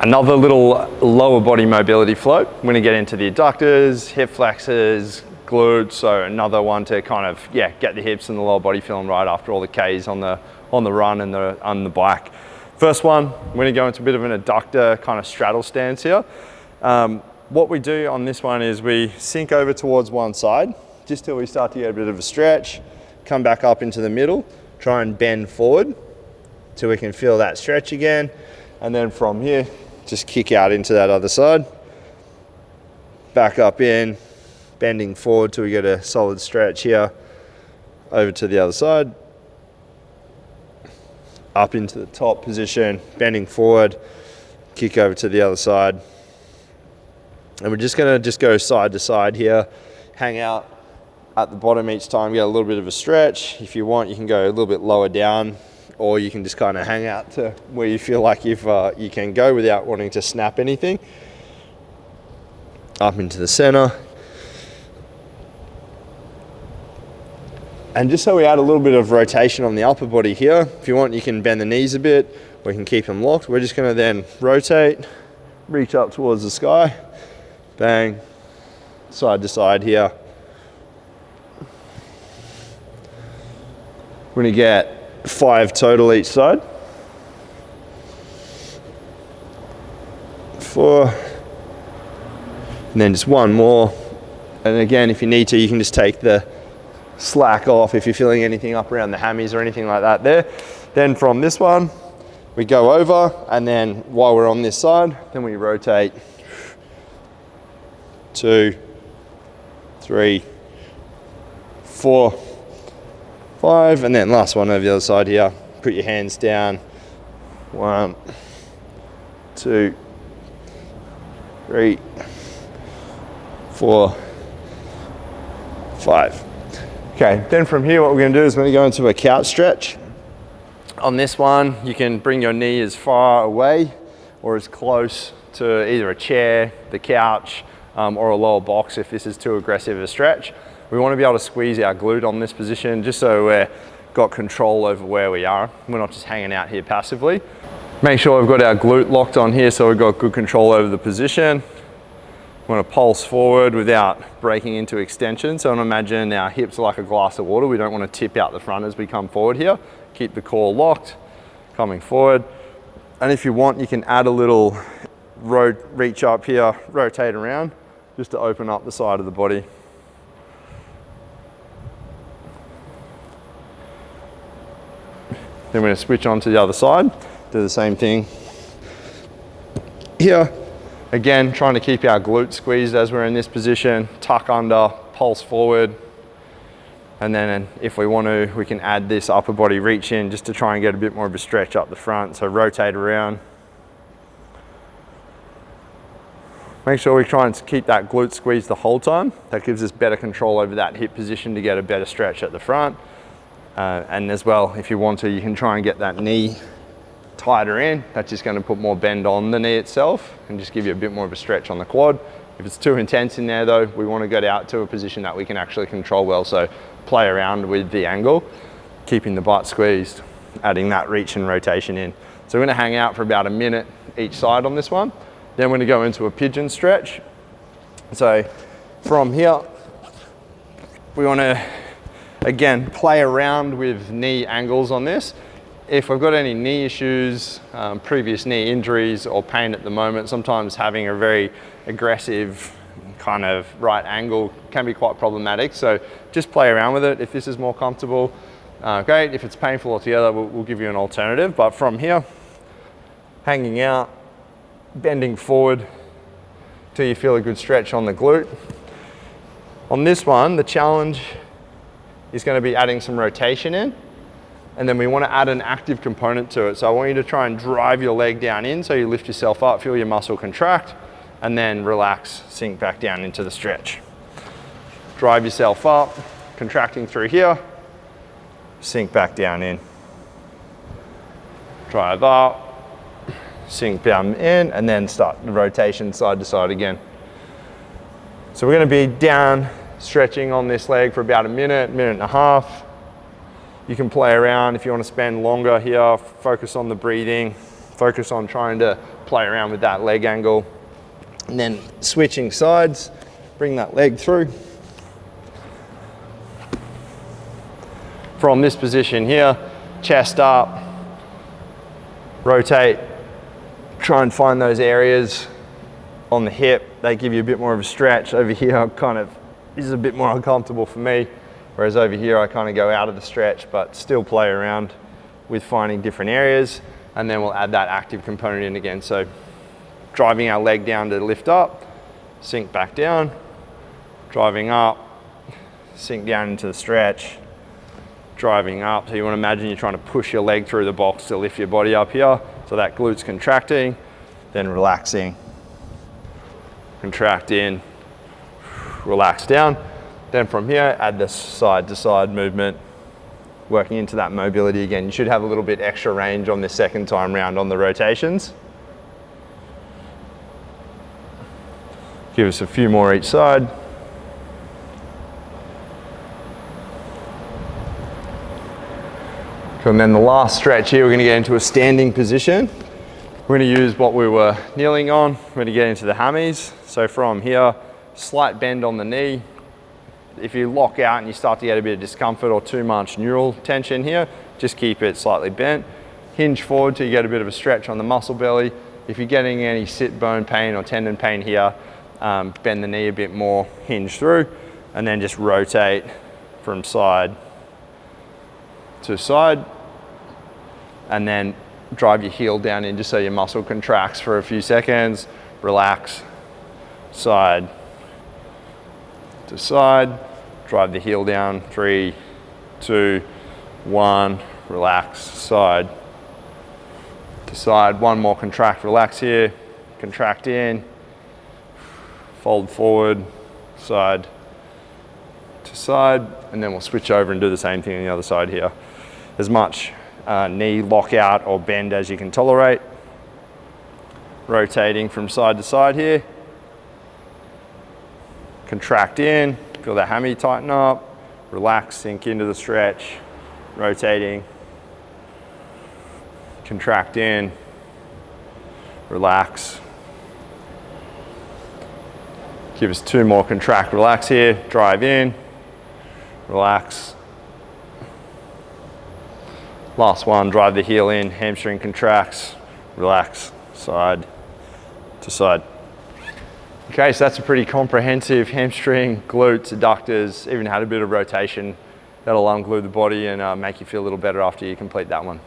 Another little lower body mobility float. We're gonna get into the adductors, hip flexors, glutes, so another one to kind of, yeah, get the hips and the lower body feeling right after all the Ks on the run and on the bike. First one, we're gonna go into a bit of an adductor kind of straddle stance here. What we do on this one is we sink over towards one side, just till we start to get a bit of a stretch, come back up into the middle, try and bend forward till we can feel that stretch again. And then from here, just kick out into that other side, back up in, bending forward till we get a solid stretch here, over to the other side, up into the top position, bending forward, kick over to the other side. And we're just gonna go side to side here, hang out at the bottom each time, get a little bit of a stretch. If you want, you can go a little bit lower down, or you can just kind of hang out to where you feel like you can go without wanting to snap anything. Up into the center. And just so we add a little bit of rotation on the upper body here, if you want, you can bend the knees a bit, or you can keep them locked. We're just gonna then rotate, reach up towards the sky, bang, side to side here. We're gonna get 5 total each side. 4, and then just one more. And again, if you need to, you can just take the slack off if you're feeling anything up around the hammies or anything like that there. Then from this one, we go over, and then while we're on this side, then we rotate 2, 3, 4, 5, and then last one over the other side here. Put your hands down. 1, 2, 3, 4, 5. Okay, then from here, what we're gonna do is we're gonna go into a couch stretch. On this one, you can bring your knee as far away or as close to either a chair, the couch, or a lower box if this is too aggressive a stretch. We want to be able to squeeze our glute on this position just so we've got control over where we are. We're not just hanging out here passively. Make sure we've got our glute locked on here so we've got good control over the position. We want to pulse forward without breaking into extension. So imagine our hips are like a glass of water. We don't want to tip out the front as we come forward here. Keep the core locked, coming forward. And if you want, you can add a little reach up here, rotate around, just to open up the side of the body. Then we're going to switch on to the other side, do the same thing here. Again, trying to keep our glutes squeezed as we're in this position, tuck under, pulse forward. And then if we want to, we can add this upper body reach in just to try and get a bit more of a stretch up the front. So rotate around. Make sure we try and keep that glute squeezed the whole time. That gives us better control over that hip position to get a better stretch at the front. And as well, if you want to, you can try and get that knee tighter in. That's just going to put more bend on the knee itself and just give you a bit more of a stretch on the quad. If it's too intense in there though, we want to get out to a position that we can actually control well. So play around with the angle, keeping the butt squeezed, adding that reach and rotation in. So we're going to hang out for about a minute each side on this one. Then we're going to go into a pigeon stretch. So from here, we want to, again, play around with knee angles on this. If we've got any knee issues, previous knee injuries or pain at the moment, sometimes having a very aggressive kind of right angle can be quite problematic. So just play around with it. If this is more comfortable, great. If it's painful altogether, we'll give you an alternative. But from here, hanging out, bending forward till you feel a good stretch on the glute. On this one, the challenge is going to be adding some rotation in, and then we want to add an active component to it. So I want you to try and drive your leg down in so you lift yourself up, feel your muscle contract, and then relax, sink back down into the stretch. Drive yourself up, contracting through here, sink back down in. Drive up, sink down in, and then start the rotation side to side again. So we're going to be down, stretching on this leg for about a minute, minute and a half. You can play around if you want to spend longer here, focus on the breathing, focus on trying to play around with that leg angle. And then switching sides, bring that leg through. From this position here, chest up, rotate, try and find those areas on the hip. They give you a bit more of a stretch. Over here, this is a bit more uncomfortable for me, whereas over here I kind of go out of the stretch, but still play around with finding different areas. And then we'll add that active component in again. So driving our leg down to lift up, sink back down, driving up, sink down into the stretch, driving up. So you want to imagine you're trying to push your leg through the box to lift your body up here. So that glute's contracting, then relaxing, contract in, relax down. Then from here, add the side to side movement, working into that mobility again. You should have a little bit extra range on this second time round on the rotations. Give us a few more each side. And then the last stretch here, we're going to get into a standing position. We're going to use what we were kneeling on. We're going to get into the hammies. So from here, slight bend on the knee. If you lock out and you start to get a bit of discomfort or too much neural tension here, just keep it slightly bent. Hinge forward till you get a bit of a stretch on the muscle belly. If you're getting any sit bone pain or tendon pain here, bend the knee a bit more, hinge through, and then just rotate from side to side, and then drive your heel down in just so your muscle contracts for a few seconds. Relax, side to side, drive the heel down, 3, 2, 1, relax, side to side. One more contract, relax here, contract in, fold forward, side to side, and then we'll switch over and do the same thing on the other side here. As much knee lockout or bend as you can tolerate. Rotating from side to side here. Contract in, feel the hammy tighten up, relax, sink into the stretch, rotating, contract in, relax. Give us 2 more contract, relax here, drive in, relax. Last one, drive the heel in, hamstring contracts, relax, side to side. Okay, so that's a pretty comprehensive hamstring, glutes, adductors, even had a bit of rotation. That'll unglue the body and make you feel a little better after you complete that one.